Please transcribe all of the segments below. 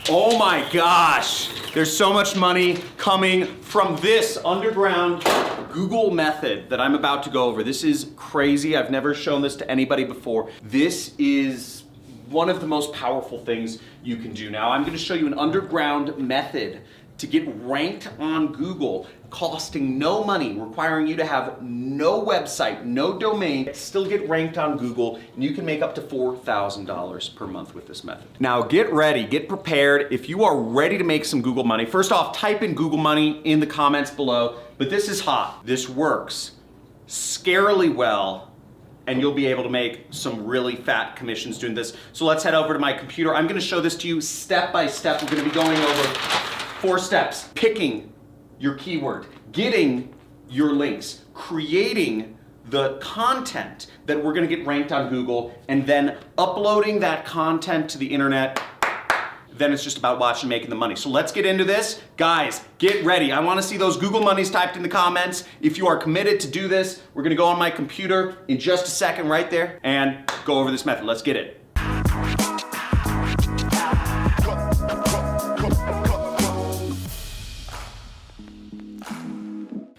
Oh my gosh, there's so much money coming from this underground Google method that I'm about to go over. This is crazy. I've never shown this to anybody before. This is one of the most powerful things you can do. Now, I'm going to show you an underground method to get ranked on Google, costing no money, requiring you to have no website, no domain, still get ranked on Google, and you can make up to $4,000 per month with this method. Now get ready, get prepared. If you are ready to make some Google money, first off, type in Google money in the comments below, but this is hot. This works scarily well, and you'll be able to make some really fat commissions doing this. So let's head over to my computer. I'm gonna show this to you step by step. We're gonna be going over 4 steps: picking your keyword, getting your links, creating the content that we're gonna get ranked on Google, and then uploading that content to the internet. Then it's just about watching, making the money. So let's get into this. Guys, get ready. I wanna see those Google monies typed in the comments. If you are committed to do this, we're gonna go on my computer in just a second right there and go over this method. Let's get it.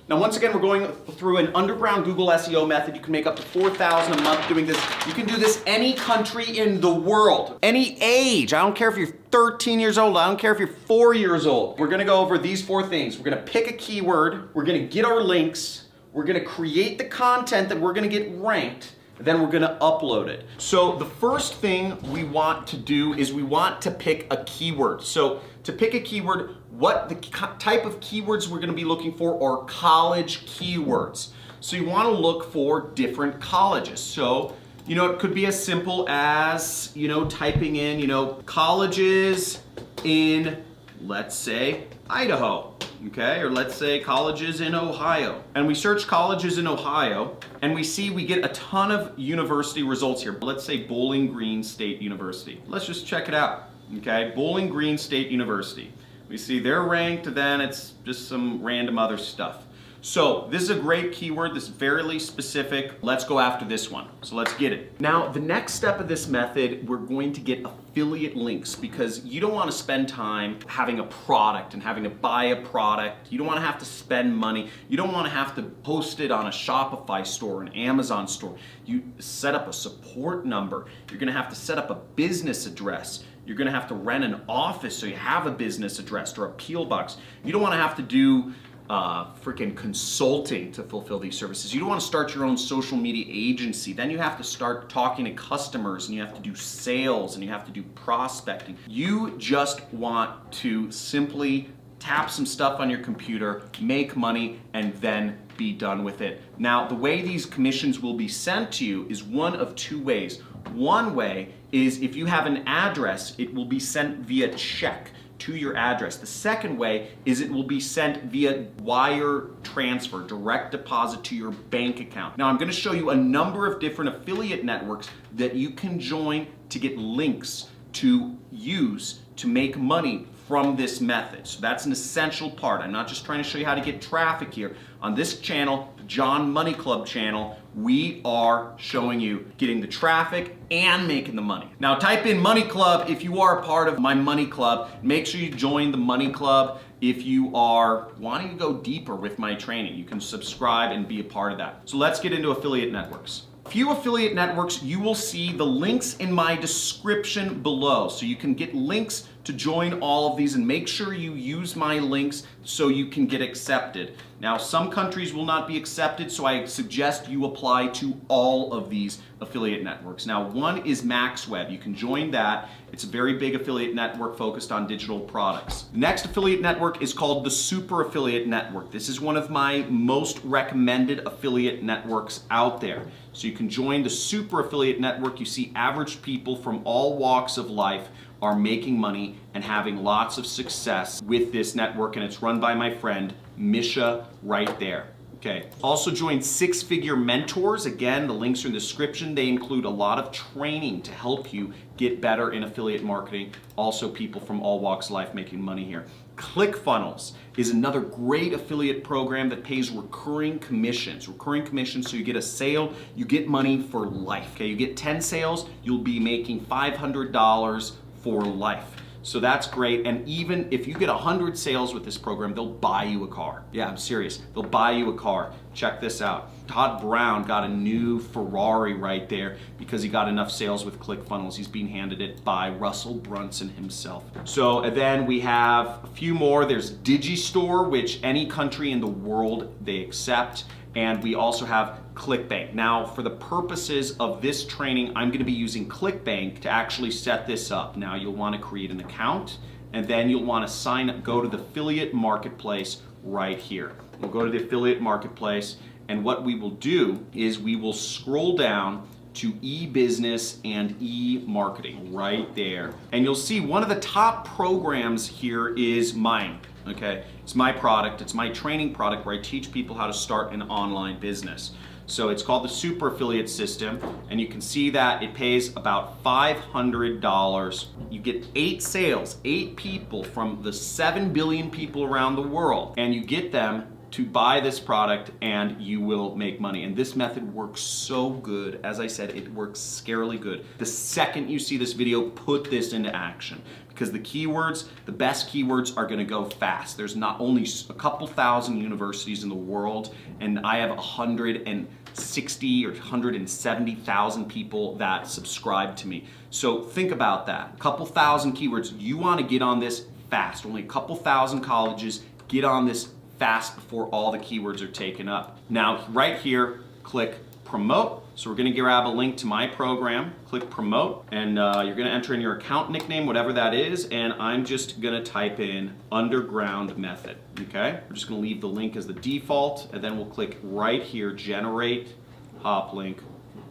Now, once again, we're going through an underground Google SEO method. You can make up to $4,000 a month doing this. You can do this any country in the world, any age. I don't care if you're 13 years old. I don't care if you're 4 years old. We're gonna go over these 4 things. We're gonna pick a keyword. We're gonna get our links. We're gonna create the content that we're gonna get ranked. Then we're gonna upload it. So the first thing we want to do is we want to pick a keyword. So to pick a keyword, what the type of keywords we're gonna be looking for are college keywords. So you wanna look for different colleges. So, it could be as simple as, typing in, colleges in, let's say, Idaho. Okay, or let's say colleges in Ohio. And we search colleges in Ohio, and we see we get a ton of university results here. Let's say Bowling Green State University. Let's just check it out, okay? Bowling Green State University. We see they're ranked, then it's just some random other stuff. So this is a great keyword, this is fairly specific. Let's go after this one. So let's get it. Now, the next step of this method, we're going to get affiliate links, because you don't want to spend time having a product and having to buy a product. You don't want to have to spend money. You don't want to have to post it on a Shopify store, an Amazon store. You set up a support number. You're going to have to set up a business address. You're going to have to rent an office so you have a business address or a P.O. box. You don't want to have to do freaking consulting to fulfill these services. You don't want to start your own social media agency. Then you have to start talking to customers, and you have to do sales, and you have to do prospecting. You just want to simply tap some stuff on your computer, make money, and then be done with it. Now, the way these commissions will be sent to you is one of 2 ways. One way is if you have an address, it will be sent via check to your address. The second way is it will be sent via wire transfer, direct deposit to your bank account. Now, I'm going to show you a number of different affiliate networks that you can join to get links to use to make money from this method. So that's an essential part. I'm not just trying to show you how to get traffic here. On this channel, the John Money Club channel, we are showing you getting the traffic and making the money. Now type in Money Club if you are a part of my Money Club. Make sure you join the Money Club if you are wanting to go deeper with my training. You can subscribe and be a part of that. So let's get into affiliate networks. Few affiliate networks, you will see the links in my description below. So you can get links to join all of these, and make sure you use my links so you can get accepted. Now, some countries will not be accepted, so I suggest you apply to all of these affiliate networks. Now, one is MaxWeb. You can join that. It's a very big affiliate network focused on digital products. The next affiliate network is called the Super Affiliate Network. This is one of my most recommended affiliate networks out there. So you can join the Super Affiliate Network. You see average people from all walks of life are making money and having lots of success with this network, and it's run by my friend Misha right there. Okay. Also join Six Figure Mentors. Again, the links are in the description. They include a lot of training to help you get better in affiliate marketing. Also, people from all walks of life making money here. ClickFunnels is another great affiliate program that pays recurring commissions. Recurring commissions, so you get a sale, you get money for life. Okay, you get 10 sales, you'll be making $500 for life. So that's great. And even if you get 100 sales with this program, they'll buy you a car. Yeah, I'm serious. They'll buy you a car. Check this out. Todd Brown got a new Ferrari right there because he got enough sales with ClickFunnels. He's being handed it by Russell Brunson himself. So and then we have a few more. There's Digistore, which any country in the world they accept. And we also have ClickBank. Now, for the purposes of this training, I'm gonna be using ClickBank to actually set this up. Now, you'll wanna create an account, and then you'll wanna sign up, go to the affiliate marketplace right here. We'll go to the affiliate marketplace, and what we will do is we will scroll down to e-business and e-marketing right there. And you'll see one of the top programs here is mine. Okay, it's my product, it's my training product where I teach people how to start an online business. So it's called the Super Affiliate System, and you can see that it pays about $500. You get 8 sales, 8 people from the 7 billion people around the world, and you get them to buy this product and you will make money. And this method works so good. As I said, it works scarily good. The second you see this video, put this into action because the keywords, the best keywords are gonna go fast. There's not only a couple thousand universities in the world, and I have 160 or 170,000 people that subscribe to me. So think about that. A couple thousand keywords. You wanna get on this fast. Only a couple thousand colleges get on this fast before all the keywords are taken up. Now, right here, click promote. So we're gonna grab a link to my program, click promote, and you're gonna enter in your account nickname, whatever that is, and I'm just gonna type in underground method, okay? We're just gonna leave the link as the default, and then we'll click right here, generate hop link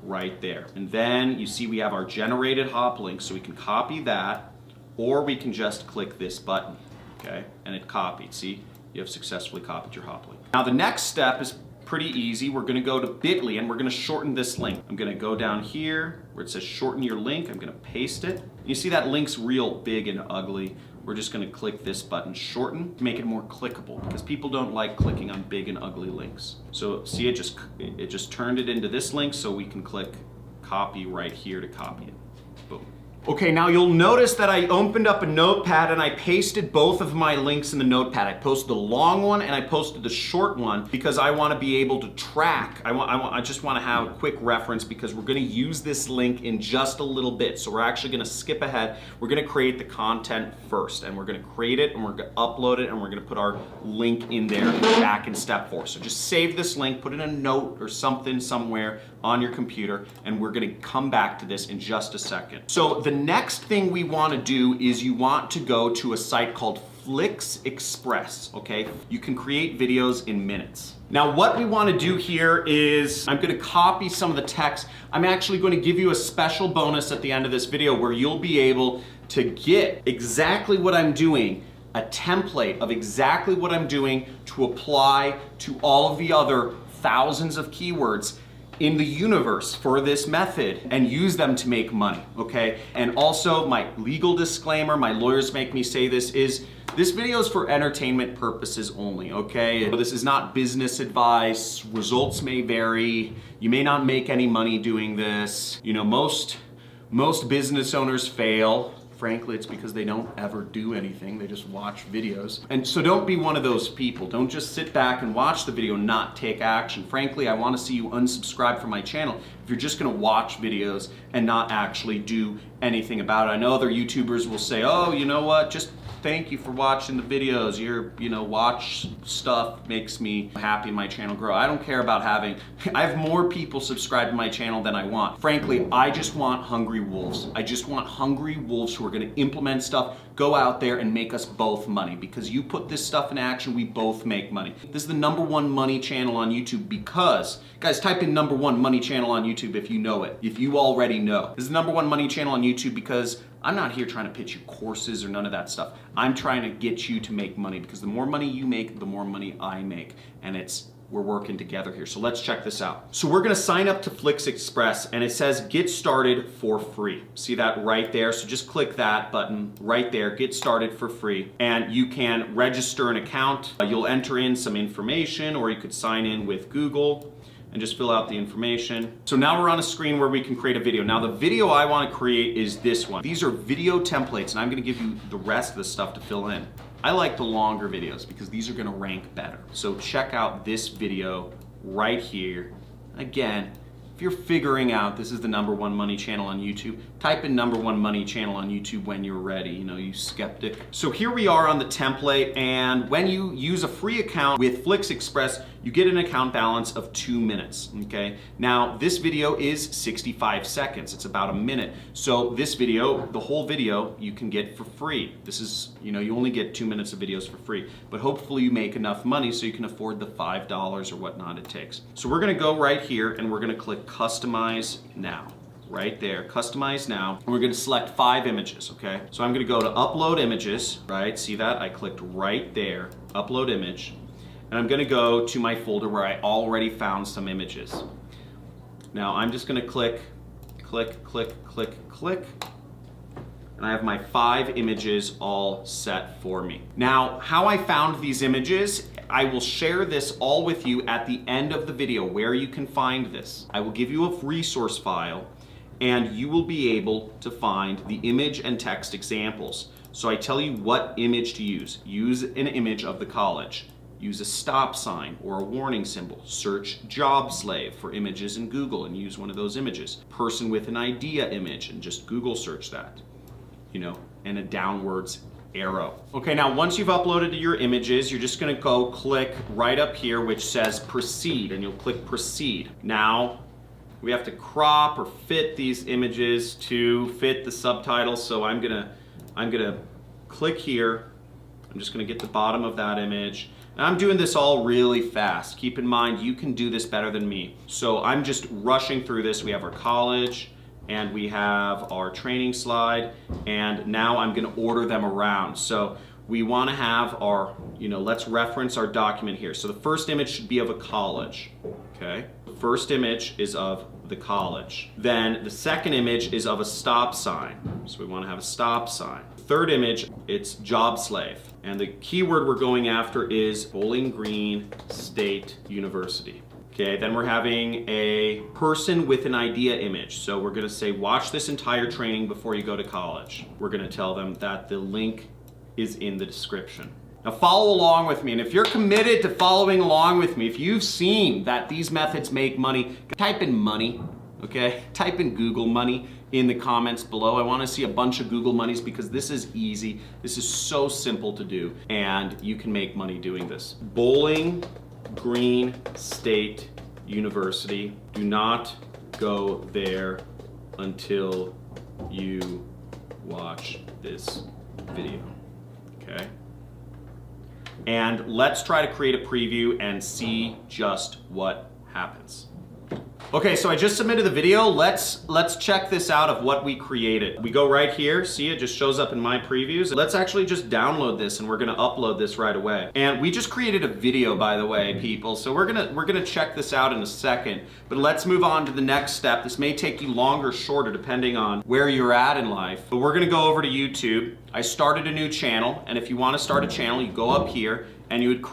right there. And then you see we have our generated hop link, so we can copy that, or we can just click this button, okay? And it copied, see? You have successfully copied your hop link. Now the next step is pretty easy. We're gonna go to Bitly and we're gonna shorten this link. I'm gonna go down here where it says shorten your link. I'm gonna paste it. You see that link's real big and ugly. We're just gonna click this button, shorten, to make it more clickable because people don't like clicking on big and ugly links. So see, it just turned it into this link, so we can click copy right here to copy it. Boom. Okay, now you'll notice that I opened up a notepad and I pasted both of my links in the notepad. I posted the long one and I posted the short one because I want to be able to track. I just want to have a quick reference because we're going to use this link in just a little bit. So we're actually going to skip ahead. We're going to create the content first, and we're going to create it and we're going to upload it and we're going to put our link in there back in step 4. So just save this link, put in a note or something somewhere on your computer, and we're going to come back to this in just a second. So the next thing we want to do is you want to go to a site called FlixExpress, okay? You can create videos in minutes. Now what we want to do here is I'm going to copy some of the text. I'm actually going to give you a special bonus at the end of this video where you'll be able to get exactly what I'm doing, a template of exactly what I'm doing to apply to all of the other thousands of keywords in the universe for this method and use them to make money, okay? And also my legal disclaimer, my lawyers make me say this, is this video is for entertainment purposes only, okay? This is not business advice. Results may vary. You may not make any money doing this. You know, most business owners fail. Frankly, it's because they don't ever do anything. They just watch videos. And so don't be one of those people. Don't just sit back and watch the video and not take action. Frankly, I want to see you unsubscribe from my channel if you're just going to watch videos and not actually do anything about it. I know other YouTubers will say, oh, you know what, just thank you for watching the videos. Watch stuff makes me happy and my channel grow. I don't care about I have more people subscribe to my channel than I want. Frankly, I just want hungry wolves. I just want hungry wolves who are gonna implement stuff, go out there and make us both money. Because you put this stuff in action, we both make money. This is the #1 money channel on YouTube because, guys, type in #1 money channel on YouTube if you know it, if you already know. This is the #1 money channel on YouTube because I'm not here trying to pitch you courses or none of that stuff. I'm trying to get you to make money because the more money you make, the more money I make. And we're working together here. So let's check this out. So we're gonna sign up to FlixExpress and it says get started for free. See that right there? So just click that button right there, get started for free. And you can register an account. You'll enter in some information or you could sign in with Google. and just fill out the information. So now we're on a screen where we can create a video. Now the video I want to create is this one. These are video templates, and I'm going to give you the rest of the stuff to fill in. I like the longer videos because these are going to rank better. So check out this video right here. Again, if you're figuring out this is the #1 money channel on YouTube, type in #1 money channel on YouTube when you're ready, you skeptic. So here we are on the template, and when you use a free account with FlixExpress, you get an account balance of 2 minutes, okay? Now, this video is 65 seconds. It's about a minute. So this video, the whole video, you can get for free. This is, you only get 2 minutes of videos for free, but hopefully you make enough money so you can afford the $5 or whatnot it takes. So we're gonna go right here and we're gonna click Customize Now. Right there, Customize Now. And we're gonna select 5 images, okay? So I'm gonna go to Upload Images, right? See that? I clicked right there, Upload Image. And I'm gonna go to my folder where I already found some images. Now I'm just gonna click, click, click, click, click. And I have my 5 images all set for me. Now, how I found these images, I will share this all with you at the end of the video where you can find this. I will give you a resource file and you will be able to find the image and text examples. So I tell you what image to use. Use an image of the college. Use a stop sign or a warning symbol. Search job slave for images in Google and use one of those images. Person with an idea image and just Google search that, and a downwards arrow. Okay, now once you've uploaded your images, you're just gonna go click right up here which says proceed, and you'll click proceed. Now, we have to crop or fit these images to fit the subtitles, so I'm gonna click here. I'm just gonna get the bottom of that image. And I'm doing this all really fast. Keep in mind, you can do this better than me. So I'm just rushing through this. We have our college, and we have our training slide, and now I'm gonna order them around. So we wanna have our, let's reference our document here. So the first image should be of a college, okay? The first image is of the college. Then the second image is of a stop sign. So we wanna have a stop sign. Third image, it's job slave. And the keyword we're going after is Bowling Green State University. Okay, then we're having a person with an idea image. So we're gonna say, watch this entire training before you go to college. We're gonna tell them that the link is in the description. Now follow along with me, and if you're committed to following along with me, if you've seen that these methods make money, type in money, okay? Type in Google money in the comments below. I wanna see a bunch of Google monies because this is easy. This is so simple to do, and you can make money doing this. Bowling Green State University. Do not go there until you watch this video, okay? And let's try to create a preview and see just what happens. Okay, so I just submitted the video. Let's check this out of what we created. We go right here, see it just shows up in my previews. Let's actually just download this and we're gonna upload this right away. And we just created a video, by the way, people. So we're gonna check this out in a second, but let's move on to the next step. This may take you longer or shorter depending on where you're at in life. But we're gonna go over to YouTube. I started a new channel, and if you wanna start a channel, you go up here and you would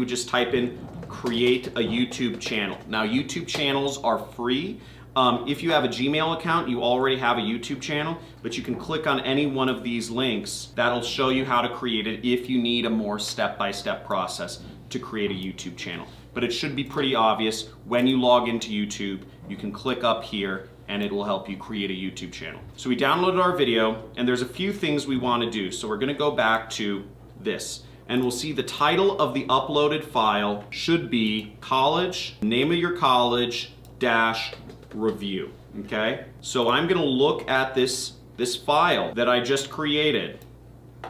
just type in create a YouTube channel. Now YouTube channels are free. If you have a Gmail account, you already have a YouTube channel, but you can click on any one of these links. That'll show you how to create it if you need a more step-by-step process to create a YouTube channel. But it should be pretty obvious. When you log into YouTube, you can click up here and it will help you create a YouTube channel. So we downloaded our video, and there's a few things we want to do. So we're gonna go back to this. And we'll see the title of the uploaded file should be college, name of your college, -review, okay? So I'm gonna look at this file that I just created,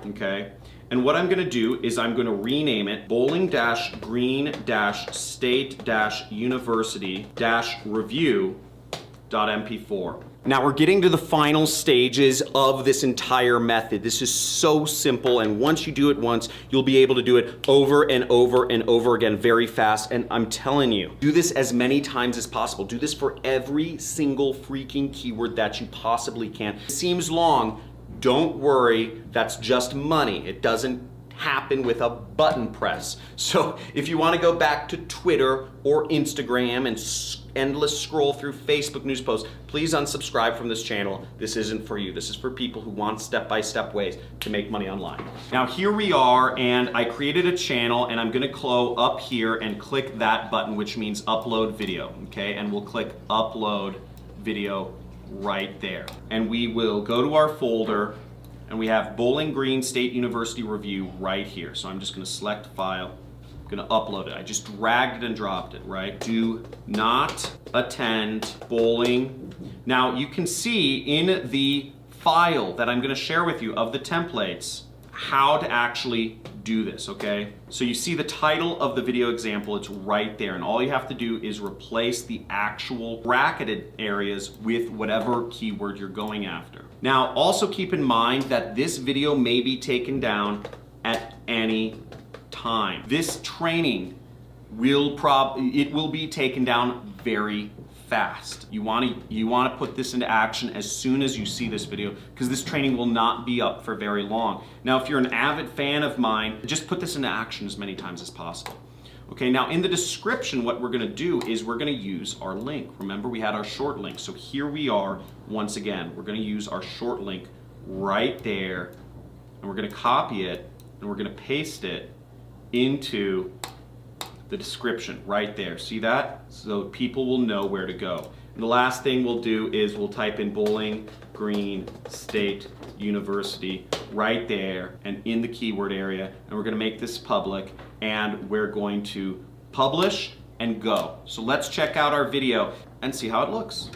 okay? And what I'm gonna do is I'm gonna rename it bowling-green-state-university-review.mp4. Now we're getting to the final stages of this entire method. This is so simple, and once you do it once, you'll be able to do it over and over and over again very fast. And I'm telling you, do this as many times as possible. Do this for every single freaking keyword that you possibly can. It seems long, don't worry, that's just money. It doesn't happen with a button press. So if you want to go back to Twitter or Instagram and endless scroll through Facebook news posts, please unsubscribe from this channel. This isn't for you. This is for people who want step-by-step ways to make money online. Now here we are, and I created a channel, and I'm gonna go up here and click that button, which means upload video, okay? And we'll click upload video right there. And we will go to our folder, and we have Bowling Green State University Review right here. So I'm just gonna select file, I'm gonna upload it. I just dragged it and dropped it, right? Do not attend bowling. Now you can see in the file that I'm gonna share with you of the templates how to actually do this, okay? So you see the title of the video example, it's right there, and all you have to do is replace the actual bracketed areas with whatever keyword you're going after. Now, also keep in mind that this video may be taken down at any time. This training will be taken down very fast. You want to put this into action as soon as you see this video, because this training will not be up for very long. Now, if you're an avid fan of mine, just put this into action as many times as possible. Okay, now in the description, what we're gonna do is we're gonna use our link. Remember, we had our short link. So here we are, once again, we're gonna use our short link right there, and we're gonna copy it, and we're gonna paste it into the description right there. See that? So people will know where to go. And the last thing we'll do is we'll type in Bowling Green State University right there and in the keyword area, and we're gonna make this public, and we're going to publish and go. So let's check out our video and see how it looks.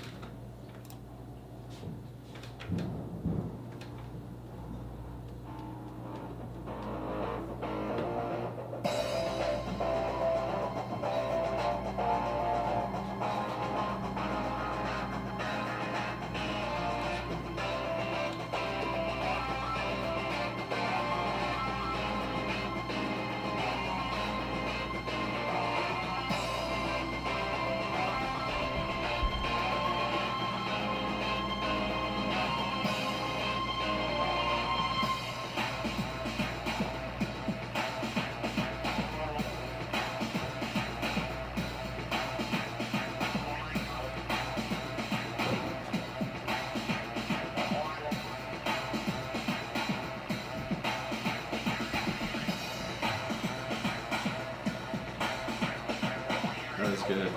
That's good.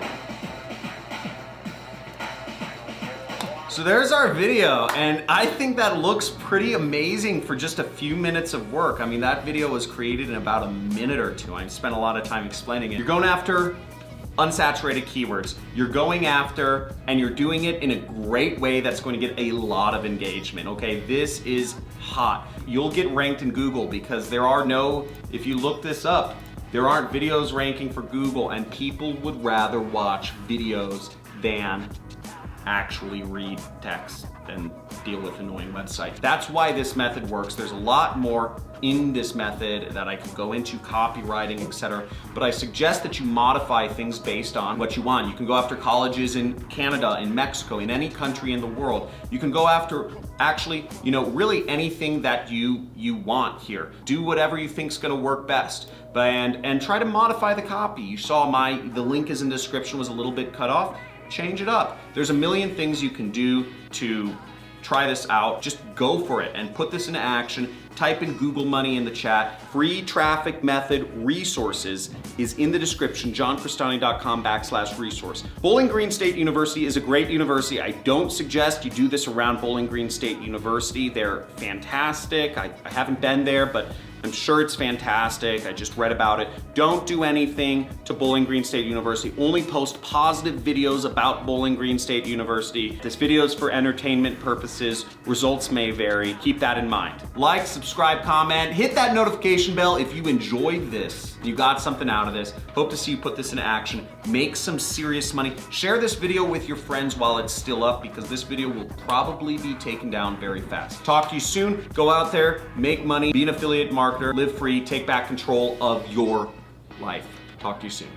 So there's our video, and I think that looks pretty amazing for just a few minutes of work. I mean, that video was created in about a minute or two. I spent a lot of time explaining it. You're going after unsaturated keywords. You're going after, and you're doing it in a great way that's going to get a lot of engagement, okay? This is hot. You'll get ranked in Google because there are no, if you look this up, there aren't videos ranking for Google, and people would rather watch videos than actually read text and deal with annoying websites. That's why this method works. There's a lot more in this method that I could go into, copywriting, etc. But I suggest that you modify things based on what you want. You can go after colleges in Canada, in Mexico, in any country in the world. You can go after actually, really anything that you want here. Do whatever you think's gonna work best. And try to modify the copy. You saw the link is in the description, was a little bit cut off. Change it up. There's a million things you can do to try this out. Just go for it and put this into action. Type in Google money in the chat. Free traffic method resources is in the description, johncristani.com/resource. Bowling Green State University is a great university. I don't suggest you do this around Bowling Green State University. They're fantastic. I haven't been there, but I'm sure it's fantastic. I just read about it. Don't do anything to Bowling Green State University. Only post positive videos about Bowling Green State University. This video is for entertainment purposes. Results may vary. Keep that in mind. Like, subscribe, comment, hit that notification bell if you enjoyed this. You got something out of this. Hope to see you put this into action. Make some serious money. Share this video with your friends while it's still up, because this video will probably be taken down very fast. Talk to you soon. Go out there, make money, be an affiliate marketer, live free, take back control of your life. Talk to you soon.